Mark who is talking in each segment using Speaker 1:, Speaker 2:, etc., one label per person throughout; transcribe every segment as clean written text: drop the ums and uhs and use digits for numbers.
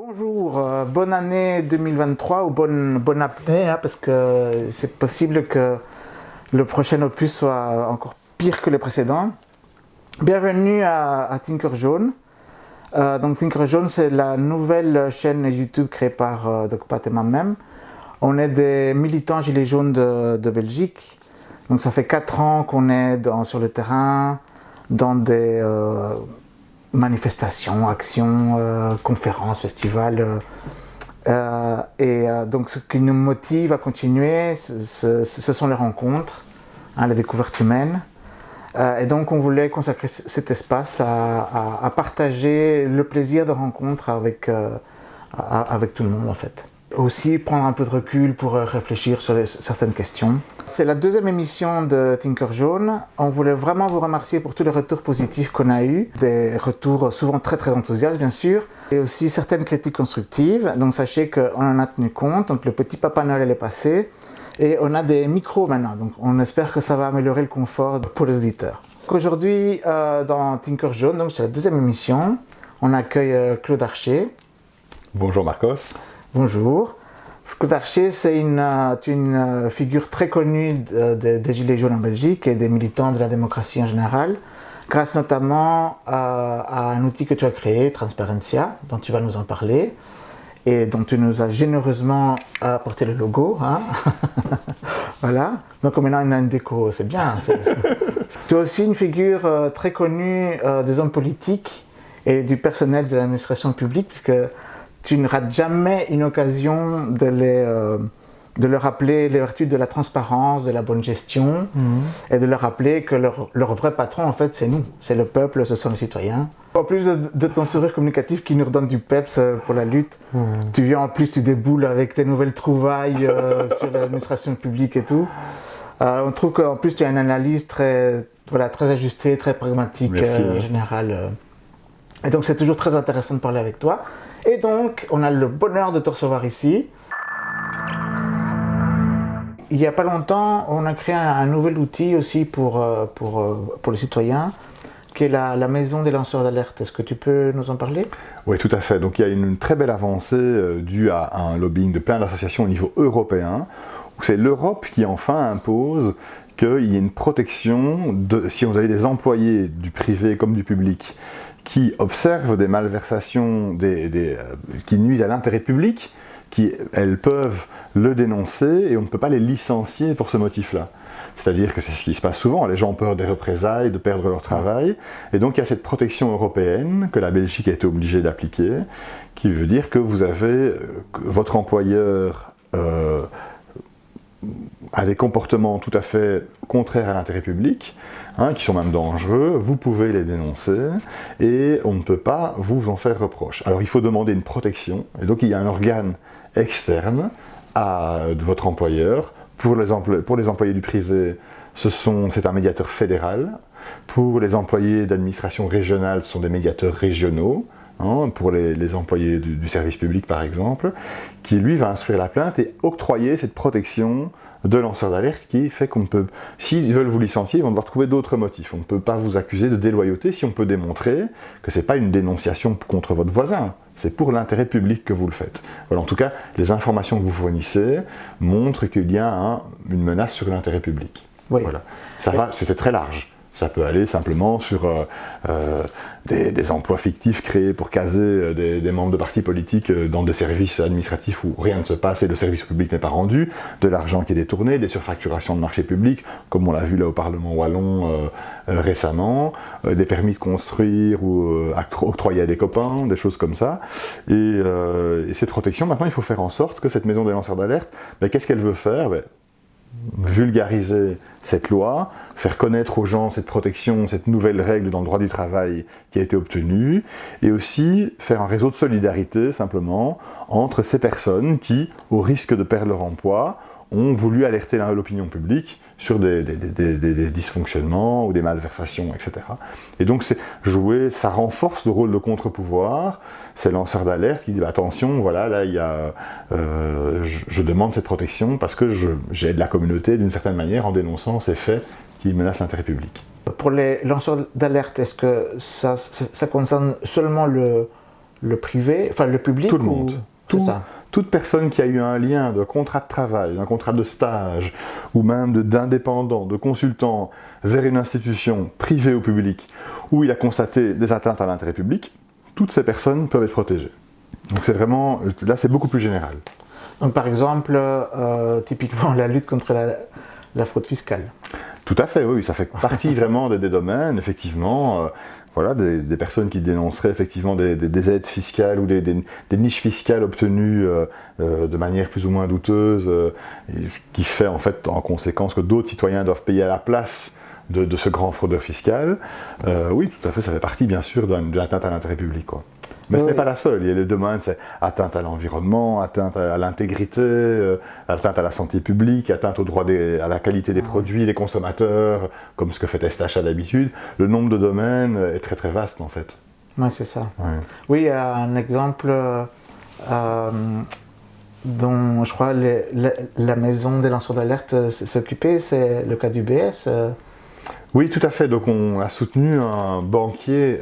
Speaker 1: Bonjour, bonne année 2023 ou bonne année, parce que c'est possible que le prochain opus soit encore pire que les précédents. Bienvenue à Thinker Jaune. Donc Thinker Jaune, c'est la nouvelle chaîne YouTube créée par DocPat et moi-même. On est des militants gilets jaunes de Belgique. Donc ça fait 4 ans qu'on est sur le terrain, dans des manifestations, actions, conférences, festivals. Donc ce qui nous motive à continuer, ce sont les rencontres, les découvertes humaines. Et donc on voulait consacrer cet espace à partager le plaisir de rencontres avec tout le monde en fait. Aussi prendre un peu de recul pour réfléchir sur certaines questions. C'est la deuxième émission de Thinker Jaune. On voulait vraiment vous remercier pour tous les retours positifs qu'on a eus. Des retours souvent très enthousiastes bien sûr. Et aussi certaines critiques constructives. Donc sachez qu'on en a tenu compte. Donc le petit Papa Noël est passé. Et on a des micros maintenant. Donc on espère que ça va améliorer le confort pour les auditeurs. Aujourd'hui dans Thinker Jaune, donc c'est la deuxième émission, on accueille Claude Archer.
Speaker 2: Bonjour Marcos.
Speaker 1: Bonjour. Claude Archer, c'est une figure très connue des Gilets jaunes en Belgique et des militants de la démocratie en général, grâce notamment à un outil que tu as créé, Transparencia, dont tu vas nous en parler, et dont tu nous as généreusement apporté le logo. Hein. Voilà. Donc maintenant, on a une déco, c'est bien. Tu es aussi une figure très connue des hommes politiques et du personnel de l'administration publique, puisque tu ne rates jamais une occasion de leur rappeler les vertus de la transparence, de la bonne gestion, et de leur rappeler que leur vrai patron, en fait, c'est nous, c'est le peuple, ce sont les citoyens. En plus de ton sourire communicatif qui nous redonne du peps pour la lutte, tu viens en plus, tu déboules avec tes nouvelles trouvailles sur l'administration publique et tout. On trouve qu'en plus, tu as une analyse très ajustée, très pragmatique en général. Et donc, c'est toujours très intéressant de parler avec toi. Et donc, on a le bonheur de te recevoir ici. Il n'y a pas longtemps, on a créé un nouvel outil aussi pour les citoyens, qui est la maison des lanceurs d'alerte. Est-ce que tu peux nous en parler ?
Speaker 2: Oui, tout à fait. Donc, il y a une très belle avancée due à un lobbying de plein d'associations au niveau européen, où c'est l'Europe qui enfin impose qu'il y ait une protection, si vous avez des employés du privé comme du public, qui observent des malversations qui nuisent à l'intérêt public, elles peuvent le dénoncer et on ne peut pas les licencier pour ce motif-là. C'est-à-dire que c'est ce qui se passe souvent, les gens ont peur des représailles, de perdre leur travail, et donc il y a cette protection européenne que la Belgique a été obligée d'appliquer, qui veut dire que vous avez votre employeur à des comportements tout à fait contraires à l'intérêt public, qui sont même dangereux, vous pouvez les dénoncer et on ne peut pas vous en faire reproche. Alors il faut demander une protection, et donc il y a un organe externe de votre employeur. Pour les employés du privé, c'est un médiateur fédéral. Pour les employés d'administration régionale, ce sont des médiateurs régionaux. Pour les employés du service public par exemple, qui lui va instruire la plainte et octroyer cette protection de lanceur d'alerte qui fait qu'on peut, s'ils veulent vous licencier, ils vont devoir trouver d'autres motifs. On ne peut pas vous accuser de déloyauté si on peut démontrer que ce n'est pas une dénonciation contre votre voisin, c'est pour l'intérêt public que vous le faites. Voilà, en tout cas, les informations que vous fournissez montrent qu'il y a une menace sur l'intérêt public.
Speaker 1: Oui.
Speaker 2: Voilà. C'est très large. Ça peut aller simplement sur des emplois fictifs créés pour caser des membres de partis politiques dans des services administratifs où rien ne se passe et le service public n'est pas rendu, de l'argent qui est détourné, des surfacturations de marchés publics, comme on l'a vu là au Parlement wallon récemment, des permis de construire ou octroyés à des copains, des choses comme ça. Et cette protection, maintenant, il faut faire en sorte que cette maison des lanceurs d'alerte, qu'est-ce qu'elle veut faire ? Vulgariser cette loi, faire connaître aux gens cette protection, cette nouvelle règle dans le droit du travail qui a été obtenue, et aussi faire un réseau de solidarité simplement entre ces personnes qui, au risque de perdre leur emploi, ont voulu alerter l'opinion publique sur des dysfonctionnements ou des malversations, etc. Et donc ça renforce le rôle de contre-pouvoir, ces lanceurs d'alerte qui disent attention, voilà, là je demande cette protection parce que j'aide la communauté d'une certaine manière en dénonçant ces faits qui menacent l'intérêt public.
Speaker 1: Pour les lanceurs d'alerte, est-ce que ça concerne seulement le privé, enfin le public?
Speaker 2: Tout le monde.
Speaker 1: Toute
Speaker 2: personne qui a eu un lien de contrat de travail, un contrat de stage, ou même d'indépendant, de consultant, vers une institution privée ou publique, où il a constaté des atteintes à l'intérêt public, toutes ces personnes peuvent être protégées. Donc c'est vraiment, là c'est beaucoup plus général.
Speaker 1: Donc par exemple, typiquement la lutte contre la fraude fiscale.
Speaker 2: Tout à fait, oui, ça fait partie vraiment des domaines, effectivement, voilà, des personnes qui dénonceraient effectivement des aides fiscales ou des niches fiscales obtenues de manière plus ou moins douteuse, qui fait en fait en conséquence que d'autres citoyens doivent payer à la place de ce grand fraudeur fiscal. Oui, tout à fait, ça fait partie bien sûr de l'atteinte à l'intérêt public, quoi. Mais ce n'est pas la seule. Il y a les domaines, c'est atteinte à l'environnement, atteinte à l'intégrité, atteinte à la santé publique, atteinte au droit à la qualité des produits, des consommateurs, comme ce que fait STH à l'habitude. Le nombre de domaines est très très vaste en fait.
Speaker 1: Oui, c'est ça.
Speaker 2: Ouais.
Speaker 1: Oui, un exemple dont je crois la maison des lanceurs d'alerte s'est occupée, c'est le cas d'UBS.
Speaker 2: Oui, tout à fait. Donc on a soutenu un banquier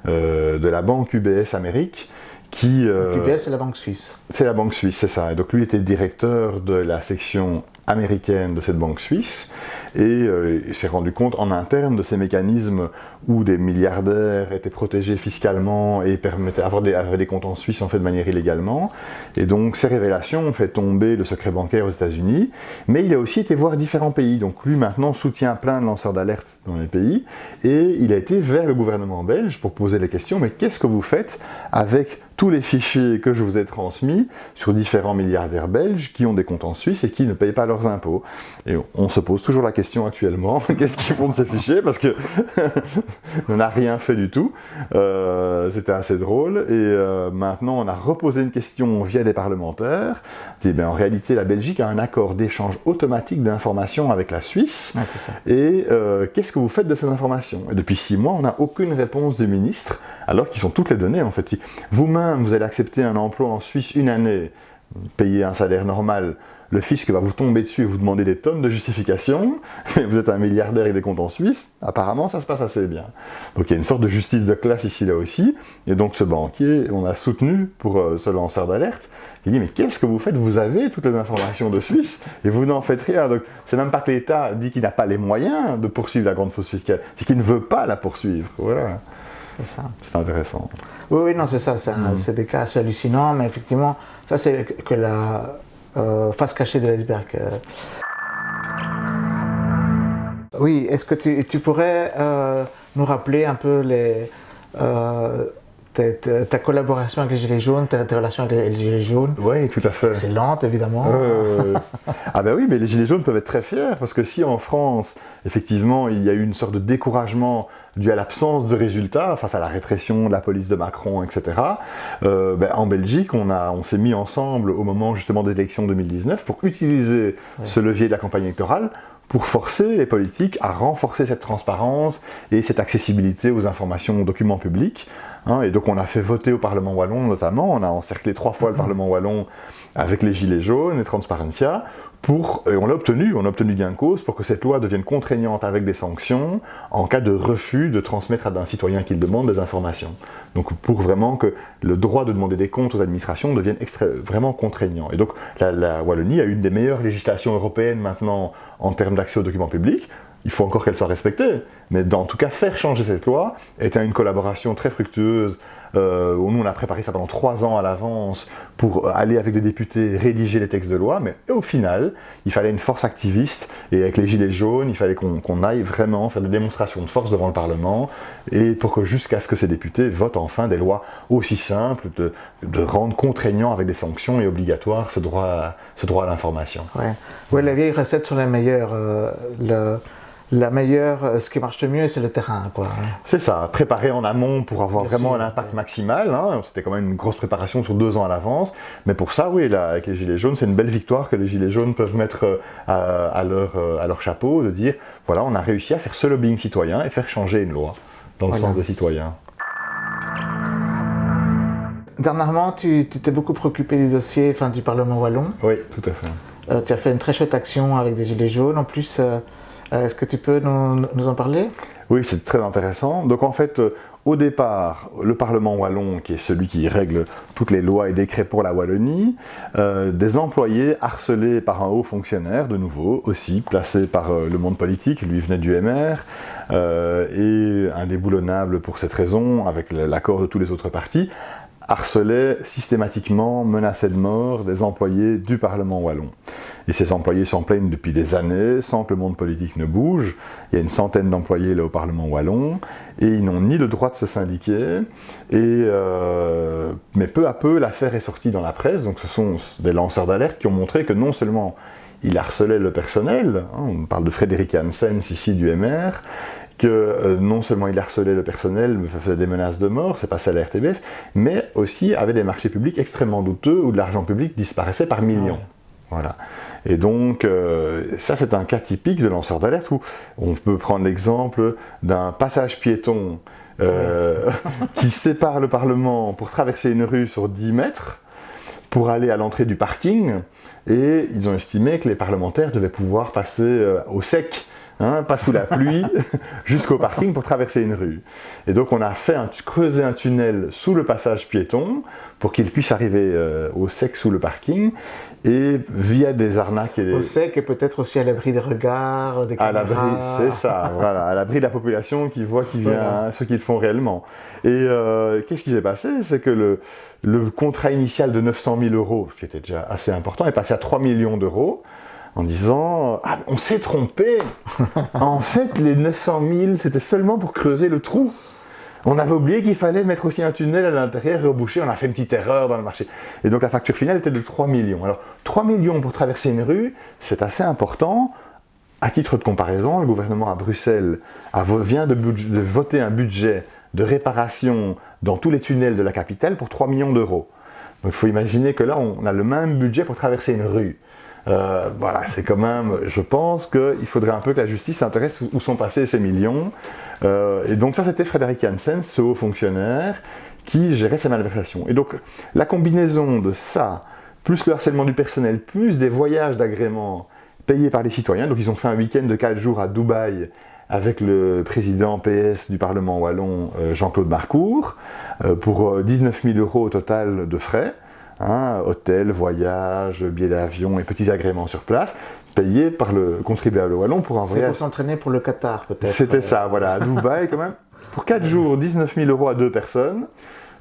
Speaker 2: de la banque UBS Amérique qui...
Speaker 1: UBS, c'est la banque suisse.
Speaker 2: C'est la banque suisse, c'est ça. Et donc lui était directeur de la section américaine de cette banque suisse et il s'est rendu compte en interne de ces mécanismes où des milliardaires étaient protégés fiscalement et permettaient avaient des comptes en Suisse en fait de manière illégalement. Et donc ces révélations ont fait tomber le secret bancaire aux États-Unis, mais il a aussi été voir différents pays. Donc lui maintenant soutient plein de lanceurs d'alerte dans les pays et il a été vers le gouvernement belge pour poser les questions, mais qu'est-ce que vous faites avec tous les fichiers que je vous ai transmis sur différents milliardaires belges qui ont des comptes en Suisse et qui ne payent pas leurs impôts. Et on se pose toujours la question actuellement, qu'est-ce qu'ils font de ces fichiers? Parce que on n'a rien fait du tout. C'était assez drôle. Et maintenant, on a reposé une question via des parlementaires. Et bien, en réalité, la Belgique a un accord d'échange automatique d'informations avec la Suisse.
Speaker 1: Ouais, c'est ça.
Speaker 2: Et qu'est-ce que vous faites de ces informations? Et depuis 6 mois, on n'a aucune réponse du ministre, alors qu'ils ont toutes les données, en fait. Si vous-même, vous allez accepter un emploi en Suisse une année, payer un salaire normal, le fisc va vous tomber dessus et vous demander des tonnes de justifications, mais vous êtes un milliardaire avec des comptes en Suisse, apparemment ça se passe assez bien. Donc il y a une sorte de justice de classe ici là aussi, et donc ce banquier, on a soutenu pour ce lanceur d'alerte, il dit mais qu'est-ce que vous faites? Vous avez toutes les informations de Suisse et vous n'en faites rien. Donc c'est même pas que l'État dit qu'il n'a pas les moyens de poursuivre la grande fraude fiscale, c'est qu'il ne veut pas la poursuivre. Voilà.
Speaker 1: C'est ça.
Speaker 2: C'est intéressant.
Speaker 1: Oui, non, c'est ça. C'est des cas assez hallucinants, mais effectivement, ça c'est que la face cachée de l'iceberg. Oui, est-ce que tu pourrais nous rappeler un peu ta collaboration avec les Gilets jaunes, tes relations avec les Gilets jaunes?
Speaker 2: Oui, tout à fait.
Speaker 1: Excellente, évidemment.
Speaker 2: Ah ben oui, mais les Gilets jaunes peuvent être très fiers, parce que si en France, effectivement, il y a eu une sorte de découragement dû à l'absence de résultats face à la répression de la police de Macron, etc. En Belgique, on s'est mis ensemble au moment justement des élections 2019 pour utiliser ce levier de la campagne électorale pour forcer les politiques à renforcer cette transparence et cette accessibilité aux informations, aux documents publics. Et donc on a fait voter au Parlement wallon notamment, on a encerclé 3 fois le Parlement wallon avec les Gilets jaunes et Transparentia, et on a obtenu gain de cause pour que cette loi devienne contraignante avec des sanctions en cas de refus de transmettre à un citoyen qui le demande des informations. Donc pour vraiment que le droit de demander des comptes aux administrations devienne vraiment contraignant. Et donc la Wallonie a une des meilleures législations européennes maintenant en termes d'accès aux documents publics. Il faut encore qu'elle soit respectée, mais en tout cas faire changer cette loi était une collaboration très fructueuse où nous on a préparé ça pendant 3 ans à l'avance pour aller avec des députés rédiger les textes de loi, mais au final il fallait une force activiste et avec les Gilets jaunes il fallait qu'on aille vraiment faire des démonstrations de force devant le Parlement et pour que jusqu'à ce que ces députés votent enfin des lois aussi simples de rendre contraignant avec des sanctions et obligatoire ce droit à l'information.
Speaker 1: Ouais, la vieille recette sur les meilleurs. La meilleure, ce qui marche le mieux, c'est le terrain, quoi.
Speaker 2: C'est ça, préparer en amont pour avoir vraiment un impact maximal. C'était quand même une grosse préparation sur 2 ans à l'avance. Mais pour ça, oui, là, avec les Gilets jaunes, c'est une belle victoire que les Gilets jaunes peuvent mettre à leur chapeau, de dire, voilà, on a réussi à faire ce lobbying citoyen et faire changer une loi dans le sens des citoyens.
Speaker 1: Dernièrement, tu t'es beaucoup préoccupé du dossier du Parlement wallon.
Speaker 2: Oui, tout à fait.
Speaker 1: Tu as fait une très chouette action avec des Gilets jaunes. En plus, est-ce que tu peux nous en parler?
Speaker 2: Oui, c'est très intéressant. Donc en fait, au départ, le Parlement wallon, qui est celui qui règle toutes les lois et décrets pour la Wallonie, des employés harcelés par un haut fonctionnaire, de nouveau, aussi placé par le monde politique, lui venait du MR, et indéboulonnable pour cette raison, avec l'accord de tous les autres partis, harcelait systématiquement, menaçait de mort des employés du Parlement wallon. Et ces employés s'en plaignent depuis des années, sans que le monde politique ne bouge. Il y a une centaine d'employés là au Parlement wallon, et ils n'ont ni le droit de se syndiquer, mais peu à peu, l'affaire est sortie dans la presse. Donc ce sont des lanceurs d'alerte qui ont montré que non seulement il harcelait le personnel, hein, on parle de Frédéric Hansen ici du MR, que non seulement il harcelait le personnel, faisait des menaces de mort, c'est passé à la RTBF, mais aussi avait des marchés publics extrêmement douteux où de l'argent public disparaissait par millions. Voilà. Et donc, ça c'est un cas typique de lanceur d'alerte où on peut prendre l'exemple d'un passage piéton qui sépare le Parlement pour traverser une rue sur 10 mètres, pour aller à l'entrée du parking, et ils ont estimé que les parlementaires devaient pouvoir passer au sec, hein, pas sous la pluie, jusqu'au parking pour traverser une rue. Et donc on a creusé un tunnel sous le passage piéton pour qu'ils puissent arriver au sec sous le parking, et via des arnaques...
Speaker 1: Au sec et peut-être aussi à l'abri des regards, des caméras.
Speaker 2: À l'abri, c'est ça, voilà, à l'abri de la population qui voit qui vient, ce qu'ils font réellement. Et qu'est-ce qui s'est passé? C'est que le contrat initial de 900 000 €, ce qui était déjà assez important, est passé à 3 millions d'euros, en disant « Ah, on s'est trompé. En fait, les 900 000, c'était seulement pour creuser le trou. On avait oublié qu'il fallait mettre aussi un tunnel à l'intérieur et reboucher. On a fait une petite erreur dans le marché. » Et donc la facture finale était de 3 millions. Alors, 3 millions pour traverser une rue, c'est assez important. À titre de comparaison, le gouvernement à Bruxelles vient de voter un budget de réparation dans tous les tunnels de la capitale pour 3 millions d'euros. Donc il faut imaginer que là, on a le même budget pour traverser une rue. Voilà, c'est quand même, je pense qu'il faudrait un peu que la justice s'intéresse où sont passés ces millions. Et donc ça, c'était Frédéric Hansen, ce haut fonctionnaire, qui gérait ces malversations. Et donc, la combinaison de ça, plus le harcèlement du personnel, plus des voyages d'agrément payés par les citoyens, donc ils ont fait un week-end de 4 jours à Dubaï avec le président PS du Parlement wallon, Jean-Claude Marcourt, pour 19 000 € au total de frais. Hein, hôtel, voyage, billets d'avion et petits agréments sur place, payés par le contribuable wallon pour un voyage.
Speaker 1: C'est pour s'entraîner pour le Qatar, peut-être.
Speaker 2: C'était ça, voilà, à Dubaï quand même. Pour 4 jours, 19 000 € à 2 personnes.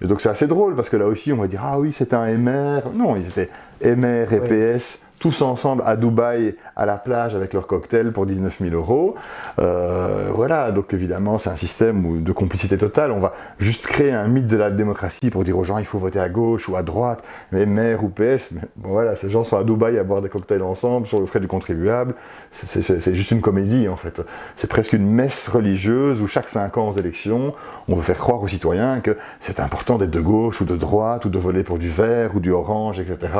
Speaker 2: Et donc c'est assez drôle, parce que là aussi on va dire « Ah oui, c'est un MR ». Non, ils étaient MR et PS, tous ensemble à Dubaï, à la plage, avec leur cocktail pour 19 000 €. Voilà, donc évidemment, c'est un système de complicité totale. On va juste créer un mythe de la démocratie pour dire aux gens il faut voter à gauche ou à droite, mais MR ou PS. Mais bon, voilà, ces gens sont à Dubaï à boire des cocktails ensemble sur le frais du contribuable. C'est juste une comédie, en fait. C'est presque une messe religieuse où chaque 5 ans aux élections, on veut faire croire aux citoyens que c'est important d'être de gauche ou de droite, ou de voter pour du vert ou du orange, etc.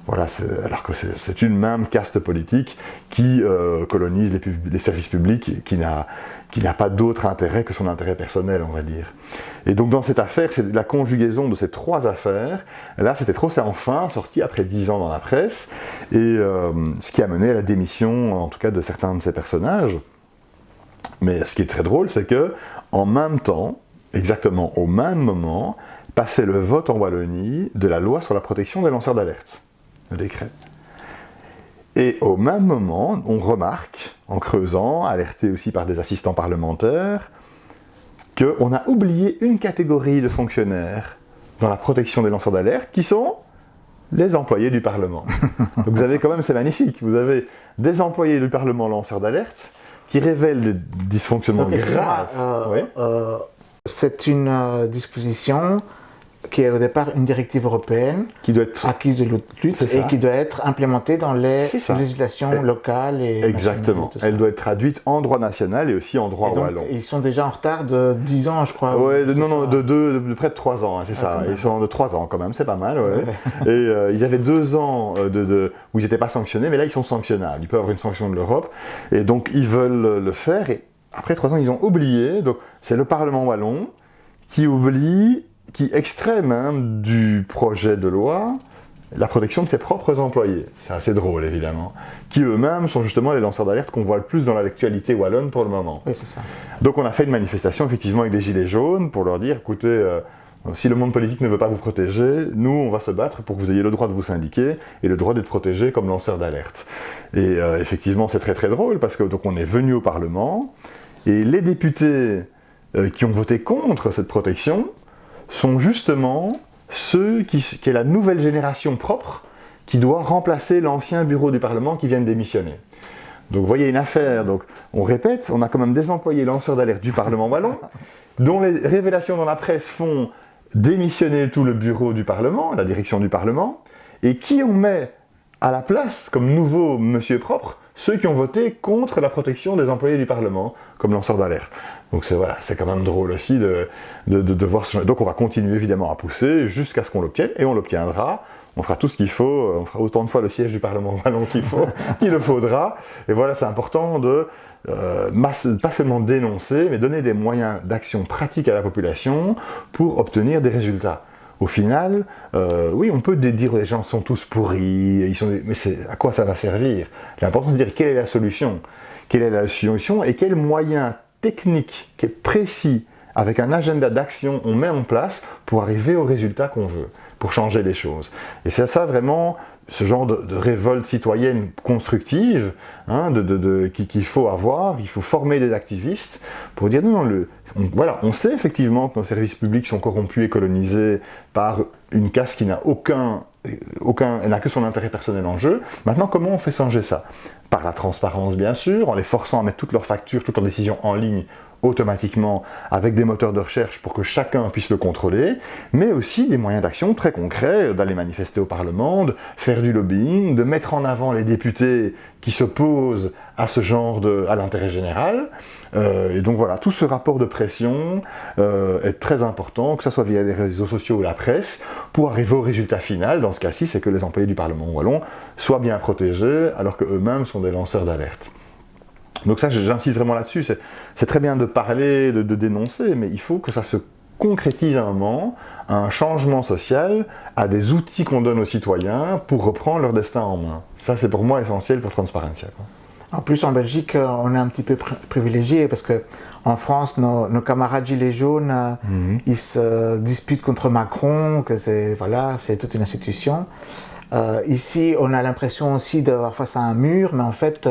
Speaker 2: Voilà, alors que c'est une même caste politique qui colonise les services publics, qui n'a pas d'autre intérêt que son intérêt personnel, on va dire. Et donc dans cette affaire, c'est la conjugaison de ces 3 affaires. Là, c'était trop, c'est enfin sorti après 10 ans dans la presse, et ce qui a mené à la démission, en tout cas, de certains de ces personnages. Mais ce qui est très drôle, c'est que en même temps, exactement au même moment, passait le vote en Wallonie de la loi sur la protection des lanceurs d'alerte, le décret. Et au même moment, on remarque, en creusant, alerté aussi par des assistants parlementaires, qu'on a oublié une catégorie de fonctionnaires dans la protection des lanceurs d'alerte, qui sont les employés du Parlement. Donc vous avez quand même, c'est magnifique, vous avez des employés du Parlement lanceurs d'alerte qui révèlent des dysfonctionnements graves.
Speaker 1: C'est une disposition qui est au départ une directive européenne
Speaker 2: qui doit être
Speaker 1: acquise de lutte et qui doit être implémentée dans les législations locales et
Speaker 2: exactement. Elle doit être traduite en droit national et aussi en droit wallon.
Speaker 1: Ils sont déjà en retard de 10 ans, je crois.
Speaker 2: Ouais, de près de 3 ans, hein, c'est ça. Ils sont de 3 ans quand même, c'est pas mal. Ouais. Et ils avaient 2 ans où ils n'étaient pas sanctionnés, mais là ils sont sanctionnables. Ils peuvent avoir une sanction de l'Europe, et donc ils veulent le faire. Et après 3 ans, ils ont oublié. Donc c'est le Parlement wallon qui oublie, qui extrait même du projet de loi la protection de ses propres employés. C'est assez drôle, évidemment. Qui eux-mêmes sont justement les lanceurs d'alerte qu'on voit le plus dans l'actualité wallonne pour le moment.
Speaker 1: Oui, c'est ça.
Speaker 2: Donc on a fait une manifestation, effectivement, avec des gilets jaunes pour leur dire, écoutez, si le monde politique ne veut pas vous protéger, nous, on va se battre pour que vous ayez le droit de vous syndiquer et le droit d'être protégé comme lanceur d'alerte. Et effectivement, c'est très très drôle parce que donc on est venu au Parlement et les députés qui ont voté contre cette protection sont justement ceux qui est la nouvelle génération propre qui doit remplacer l'ancien bureau du Parlement qui vient de démissionner. Donc vous voyez une affaire, donc on répète, on a quand même des employés lanceurs d'alerte du Parlement wallon dont les révélations dans la presse font démissionner tout le bureau du Parlement, la direction du Parlement, et qui on met à la place comme nouveau monsieur propre ceux qui ont voté contre la protection des employés du Parlement comme lanceurs d'alerte. Donc voilà, c'est quand même drôle aussi de voir ce genre. Donc on va continuer évidemment à pousser jusqu'à ce qu'on l'obtienne, et on l'obtiendra. On fera tout ce qu'il faut, on fera autant de fois le siège du Parlement wallon qu'il le faudra. Et voilà, c'est important de pas seulement dénoncer, mais donner des moyens d'action pratiques à la population pour obtenir des résultats. Au final, oui, on peut dire que les gens sont tous pourris, mais à quoi ça va servir? L'important c'est de dire quelle est la solution. Quelle est la solution et quels moyens techniques, précis, avec un agenda d'action, on met en place pour arriver au résultat qu'on veut, pour changer les choses. Et c'est ça vraiment, ce genre de révolte citoyenne constructive qu'il faut avoir. Il faut former des activistes pour dire non, voilà, on sait effectivement que nos services publics sont corrompus et colonisés par une caste qui n'a elle n'a que son intérêt personnel en jeu. Maintenant, comment on fait changer ça? Par la transparence, bien sûr, en les forçant à mettre toutes leurs factures, toutes leurs décisions en ligne automatiquement avec des moteurs de recherche pour que chacun puisse le contrôler, mais aussi des moyens d'action très concrets, d'aller manifester au Parlement, de faire du lobbying, de mettre en avant les députés qui s'opposent à ce genre à l'intérêt général. Et donc voilà, tout ce rapport de pression est très important, que ce soit via les réseaux sociaux ou la presse, pour arriver au résultat final. Dans ce cas-ci, c'est que les employés du Parlement wallon soient bien protégés, alors qu'eux-mêmes sont des lanceurs d'alerte. Donc ça, j'insiste vraiment là-dessus, c'est très bien de parler, de dénoncer, mais il faut que ça se concrétise à un moment, à un changement social, à des outils qu'on donne aux citoyens pour reprendre leur destin en main. Ça, c'est pour moi essentiel pour Transparencia.
Speaker 1: En plus, en Belgique, on est un petit peu privilégié parce que en France, nos camarades gilets jaunes, ils se disputent contre Macron, que c'est toute une institution. Ici, on a l'impression aussi d'avoir face à un mur, mais en fait,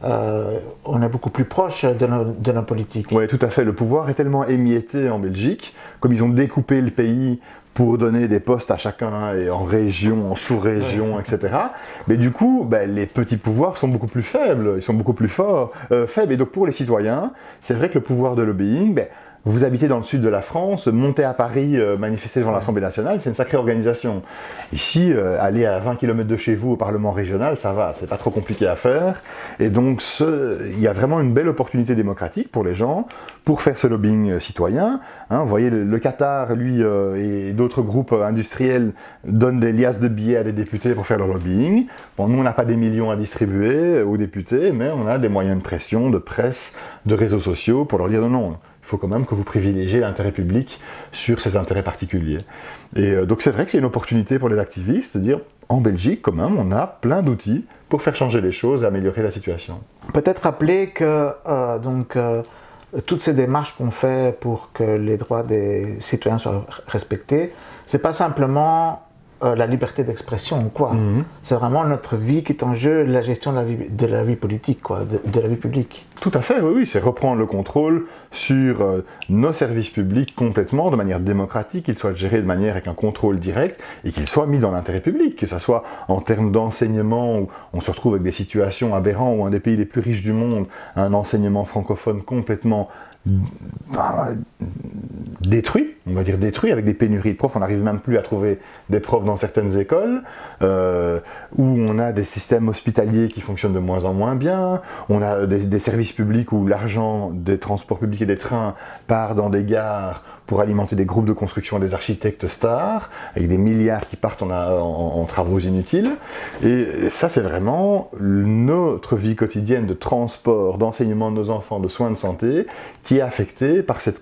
Speaker 1: on est beaucoup plus proche de nos politiques.
Speaker 2: Oui, tout à fait. Le pouvoir est tellement émietté en Belgique, comme ils ont découpé le pays pour donner des postes à chacun, et en région, en sous-région, etc. Mais du coup, les petits pouvoirs sont beaucoup plus faibles, ils sont beaucoup plus faibles. Et donc pour les citoyens, c'est vrai que le pouvoir de lobbying, vous habitez dans le sud de la France, monter à Paris, manifester devant l'Assemblée nationale, c'est une sacrée organisation. Ici, aller à 20 km de chez vous au Parlement régional, ça va, c'est pas trop compliqué à faire. Et donc, il y a vraiment une belle opportunité démocratique pour les gens, pour faire ce lobbying citoyen. Vous voyez, le Qatar, lui, et d'autres groupes industriels donnent des liasses de billets à des députés pour faire leur lobbying. Bon, nous, on n'a pas des millions à distribuer aux députés, mais on a des moyens de pression, de presse, de réseaux sociaux pour leur dire non. Il faut quand même que vous privilégiez l'intérêt public sur ces intérêts particuliers. Et donc c'est vrai que c'est une opportunité pour les activistes de dire, en Belgique, quand même, on a plein d'outils pour faire changer les choses et améliorer la situation.
Speaker 1: Peut-être rappeler que toutes ces démarches qu'on fait pour que les droits des citoyens soient respectés, c'est pas simplement la liberté d'expression ou quoi. C'est vraiment notre vie qui est en jeu, la gestion de la vie politique, de la vie publique.
Speaker 2: Tout à fait, oui, c'est reprendre le contrôle sur nos services publics complètement, de manière démocratique, qu'ils soient gérés de manière avec un contrôle direct et qu'ils soient mis dans l'intérêt public, que ce soit en termes d'enseignement, où on se retrouve avec des situations aberrantes, où un des pays les plus riches du monde a un enseignement francophone complètement détruit, on va dire détruit, avec des pénuries de profs, on n'arrive même plus à trouver des profs dans certaines écoles, où on a des systèmes hospitaliers qui fonctionnent de moins en moins bien, on a des services publics où l'argent des transports publics et des trains part dans des gares pour alimenter des groupes de construction des architectes stars, avec des milliards qui partent en travaux inutiles. Et ça, c'est vraiment notre vie quotidienne de transport, d'enseignement de nos enfants, de soins de santé, qui est affectée par cette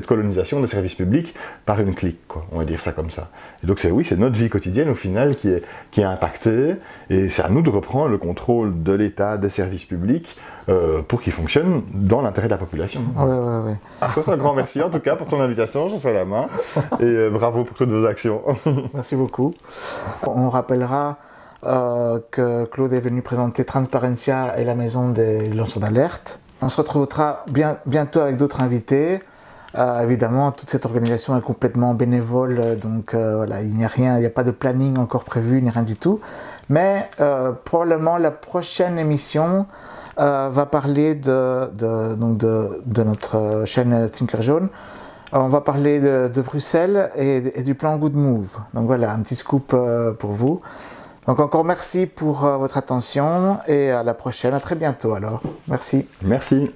Speaker 2: colonisation des services publics par une clique, quoi. On va dire ça comme ça. Et donc c'est notre vie quotidienne au final qui est impactée, et c'est à nous de reprendre le contrôle de l'État, des services publics, pour qu'ils fonctionnent dans l'intérêt de la population.
Speaker 1: Ouais.
Speaker 2: Un grand merci en tout cas pour ton invitation, je suis à la main, et bravo pour toutes vos actions.
Speaker 1: Merci beaucoup. On rappellera que Claude est venu présenter Transparencia et la maison des lanceurs d'alerte. On se retrouvera bientôt avec d'autres invités. Évidemment, toute cette organisation est complètement bénévole, donc voilà, il n'y a pas de planning encore prévu, ni rien du tout. Mais probablement la prochaine émission va parler de notre chaîne Thinker Jaune. On va parler de Bruxelles et du plan Good Move. Donc voilà, un petit scoop pour vous. Donc encore merci pour votre attention et à la prochaine, à très bientôt alors. Merci.
Speaker 2: Merci.